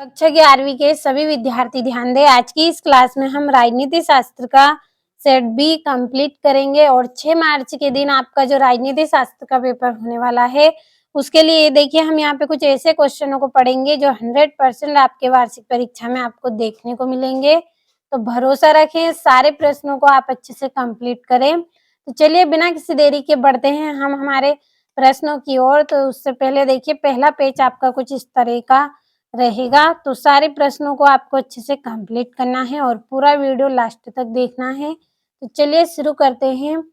कक्षा 11वीं के सभी विद्यार्थी ध्यान दें। आज की इस क्लास में हम राजनीति शास्त्र का सेट बी कंप्लीट करेंगे और 6 मार्च के दिन आपका जो राजनीति शास्त्र का पेपर होने वाला है उसके लिए देखिए हम यहाँ पे कुछ ऐसे क्वेश्चनों को पढ़ेंगे जो 100% आपके वार्षिक परीक्षा में आपको देखने को मिलेंगे। तो भरोसा रखें, सारे प्रश्नों को आप अच्छे से कंप्लीट करें। तो चलिए बिना किसी देरी के बढ़ते हैं हम हमारे प्रश्नों की ओर। तो उससे पहले देखिए पहला पेज आपका कुछ इस तरह का रहेगा। तो सारे प्रश्नों को आपको अच्छे से कंप्लीट करना है और पूरा वीडियो लास्ट तक देखना है। तो चलिए शुरू करते हैं।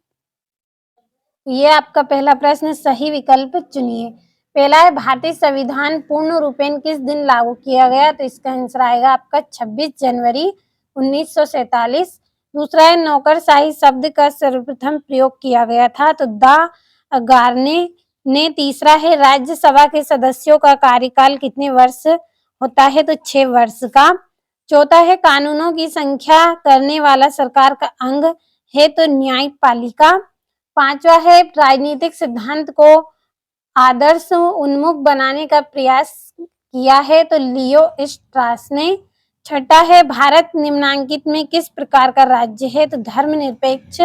ये आपका पहला प्रश्न, सही विकल्प चुनिए। पहला है भारतीय संविधान पूर्ण रूपेण किस दिन लागू किया गया? तो इसका आंसर आएगा आपका 26 जनवरी 1947। दूसरा है नौकरशाही शब्द का सर्वप्रथम प्रयोग किया गया था? तो द गार्ने ने। तीसरा है राज्यसभा के सदस्यों का कार्यकाल कितने वर्ष होता है? तो 6 वर्ष का। चौथा है कानूनों की संख्या करने वाला सरकार का अंग है? तो न्यायपालिका। पांचवा है राजनीतिक सिद्धांत को आदर्श उन्मुख बनाने का प्रयास किया है? तो लियो स्ट्रास ने। छठा है भारत निम्नांकित में किस प्रकार का राज्य है? तो धर्मनिरपेक्ष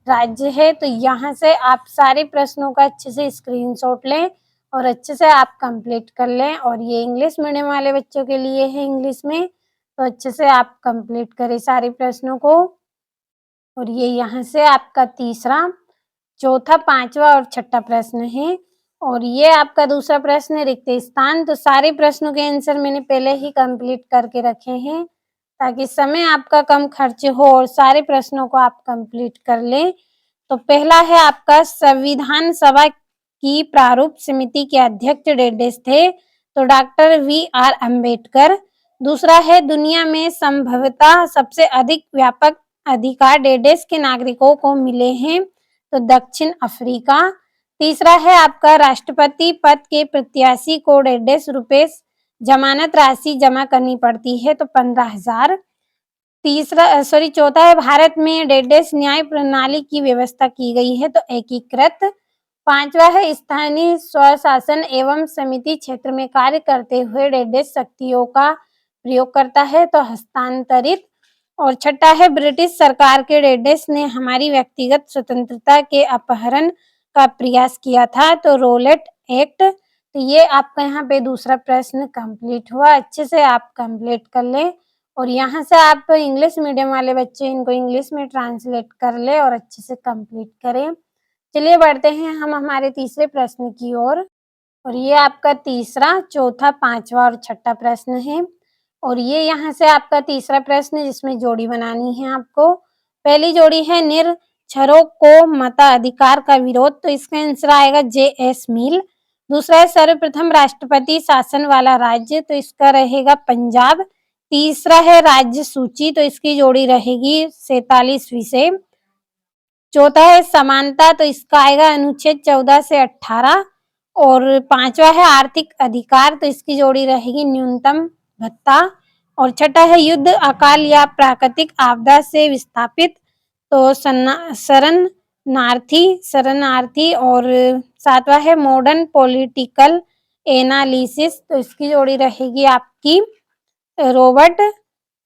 राज्य है। तो यहाँ से आप सारे प्रश्नों का अच्छे से स्क्रीनशॉट लें और अच्छे से आप कंप्लीट कर लें। और ये इंग्लिश मीडियम वाले बच्चों के लिए है इंग्लिश में, तो अच्छे से आप कंप्लीट करें सारे प्रश्नों को। और ये यहाँ से आपका तीसरा, चौथा, पांचवा और छठा प्रश्न है। और ये आपका दूसरा प्रश्न है रिक्त स्थान। तो सारे प्रश्नों के आंसर मैंने पहले ही कंप्लीट करके रखे हैं ताकि समय आपका कम खर्च हो और सारे प्रश्नों को आप कंप्लीट कर लें। तो पहला है आपका संविधान सभा की प्रारूप समिति के अध्यक्ष डेडेस थे? तो डॉक्टर वी.आर. अम्बेडकर। दूसरा है दुनिया में संभवतः सबसे अधिक व्यापक अधिकार डेडेस के नागरिकों को मिले हैं? तो दक्षिण अफ्रीका। तीसरा है आपका राष्ट्रपति पद के प्रत्याशी को डेडेस रुपए जमानत राशि जमा करनी पड़ती है? तो 15,000। चौथा है भारत में डेडेस न्याय प्रणाली की व्यवस्था की गई है? तो एकीकृत। पांचवा है स्थानीय स्वशासन एवं समिति क्षेत्र में कार्य करते हुए डेडेस शक्तियों का प्रयोग करता है? तो हस्तांतरित। और छठा है ब्रिटिश सरकार के डेडेस ने हमारी व्यक्तिगत स्वतंत्रता के अपहरण का प्रयास किया था? तो रोलेट एक्ट। तो ये आपका यहाँ पे दूसरा प्रश्न कंप्लीट हुआ। अच्छे से आप कंप्लीट कर लें और यहाँ से आप इंग्लिश मीडियम वाले बच्चे इनको इंग्लिश में ट्रांसलेट कर ले और अच्छे से कंप्लीट करें। चलिए बढ़ते हैं हम हमारे तीसरे प्रश्न की ओर। और ये आपका तीसरा, चौथा, पांचवा और छठा प्रश्न है। और ये यहाँ से आपका तीसरा प्रश्न जिसमें जोड़ी बनानी है आपको। पहली जोड़ी है निरक्षरों को मताधिकार का विरोध? तो इसका आंसर आएगा जे.एस. मिल। दूसरा है सर्वप्रथम राष्ट्रपति शासन वाला राज्य? तो इसका रहेगा पंजाब। तीसरा है राज्य सूची? तो इसकी जोड़ी रहेगी 47वीं से। चौथा है समानता? तो इसका आएगा अनुच्छेद 14 से 18। और पांचवा है आर्थिक अधिकार? तो इसकी जोड़ी रहेगी न्यूनतम भत्ता। और छठा है युद्ध, अकाल या प्राकृतिक आपदा से विस्थापित? तो शरणार्थी। और सातवां है मॉडर्न पॉलिटिकल एनालिसिस? तो इसकी जोड़ी रहेगी आपकी रॉबर्ट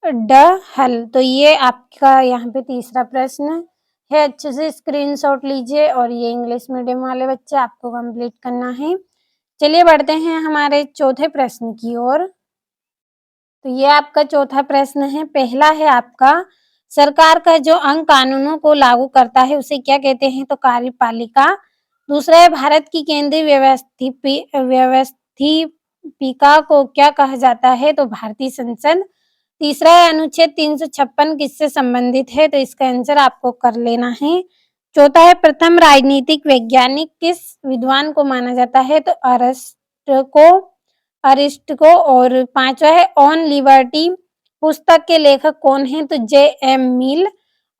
ड हल। तो ये आपका यहाँ पे तीसरा प्रश्न है। अच्छे से स्क्रीनशॉट लीजिए और ये इंग्लिश मीडियम वाले बच्चे आपको कंप्लीट करना है। चलिए बढ़ते हैं हमारे चौथे प्रश्न की ओर। तो ये आपका चौथा प्रश्न है। पहला है आपका सरकार का जो अंग कानूनों को लागू करता है उसे क्या कहते हैं? तो कार्यपालिका। दूसरा है भारत की केंद्रीय व्यवस्थिका को क्या कहा जाता है? तो भारतीय संसद। तीसरा है अनुच्छेद 356 किससे संबंधित है? तो इसका आंसर आपको कर लेना है। चौथा है प्रथम राजनीतिक वैज्ञानिक किस विद्वान को माना जाता है? तो अरिस्ट को। और पांचवा है ऑन लिबर्टी पुस्तक के लेखक कौन है? तो जे.एम. मिल।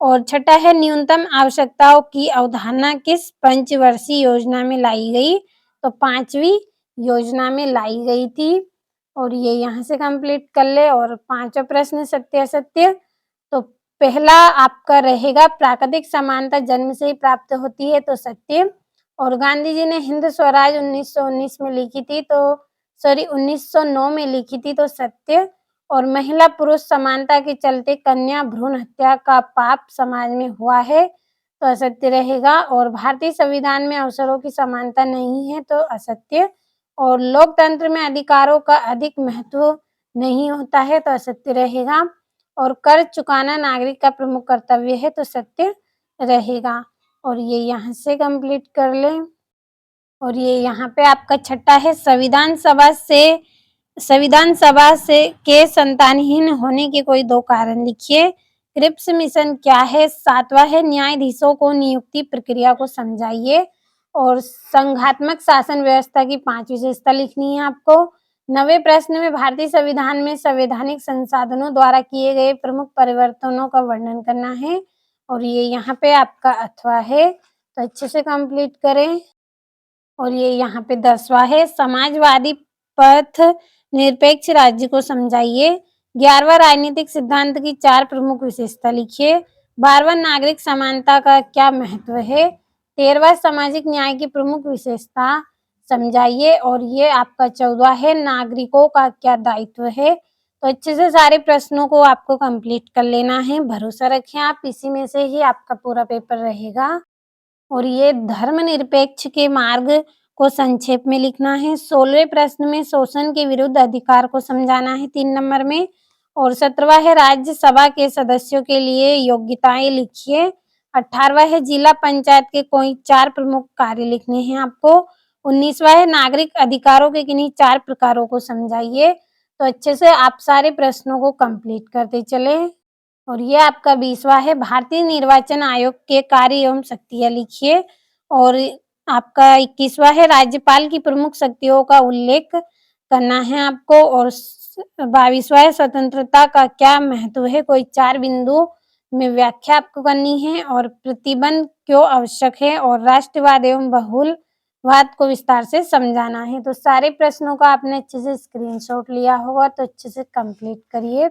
और छठा है न्यूनतम आवश्यकताओं की अवधारणा किस पंचवर्षीय योजना में लाई गई? तो 5वीं योजना में लाई गई थी। और ये यहाँ से कंप्लीट कर ले। और पांचवा प्रश्न सत्य असत्य। तो पहला आपका रहेगा प्राकृतिक समानता जन्म से ही प्राप्त होती है? तो सत्य। और गांधी जी ने हिंद स्वराज 1919 में लिखी थी? तो 1909 में लिखी थी, तो सत्य। और महिला पुरुष समानता के चलते कन्या भ्रूण हत्या का पाप समाज में हुआ है, तो असत्य रहेगा। और भारतीय संविधान में अवसरों की समानता नहीं है, तो असत्य। और लोकतंत्र में अधिकारों का अधिक महत्व नहीं होता है, तो असत्य रहेगा। और कर चुकाना नागरिक का प्रमुख कर्तव्य है, तो सत्य रहेगा। और ये यहाँ से कंप्लीट कर लें। और ये यहाँ पे आपका छठा है, संविधान सभा से के संतानहीन होने के कोई 2 कारण लिखिए। क्रिप्स मिशन क्या है? 7वां है, न्यायाधीशों को नियुक्ति प्रक्रिया को समझाइए। और संघात्मक शासन व्यवस्था की 5 विशेषता लिखनी है आपको। 9वें प्रश्न में भारतीय संविधान में संवैधानिक संसाधनों द्वारा किए गए प्रमुख परिवर्तनों का वर्णन करना है। और ये यहाँ पे आपका अथवा है, तो अच्छे से कंप्लीट करें। और ये यहाँ पे 10वां है, समाजवादी पथ निरपेक्ष राज्य को समझाइए। 11वां राजनीतिक सिद्धांत की 4 प्रमुख विशेषता लिखिए। 12वां नागरिक समानता का क्या महत्व है। 13वां सामाजिक न्याय की प्रमुख विशेषता समझाइए। और ये आपका 14वां है, नागरिकों का क्या दायित्व है। तो अच्छे से सारे प्रश्नों को आपको कंप्लीट कर लेना है। भरोसा रखें आप, इसी में से ही आपका पूरा पेपर रहेगा। और ये धर्मनिरपेक्ष के मार्ग को संक्षेप में लिखना है। 16वें प्रश्न में शोषण के विरुद्ध अधिकार को समझाना है 3 नंबर में। और 17वां है, राज्यसभा के सदस्यों के लिए योग्यताएं लिखिए। 18वां है, जिला पंचायत के कोई 4 प्रमुख कार्य लिखने हैं आपको। 19वां है, नागरिक अधिकारों के किन्हीं 4 प्रकारों को समझाइए। तो अच्छे से आप सारे प्रश्नों को कंप्लीट करते चले। और ये आपका 20वां है, भारतीय निर्वाचन आयोग के कार्य एवं शक्तियाँ लिखिए। और आपका 21वां है, राज्यपाल की प्रमुख शक्तियों का उल्लेख करना है आपको। और 22वां है, स्वतंत्रता का क्या महत्व है, कोई 4 बिंदु में व्याख्या आपको करनी है। और प्रतिबंध क्यों आवश्यक है, और राष्ट्रवाद एवं बहुलवाद को विस्तार से समझाना है। तो सारे प्रश्नों का आपने अच्छे से स्क्रीनशॉट लिया होगा, तो अच्छे से कंप्लीट करिए।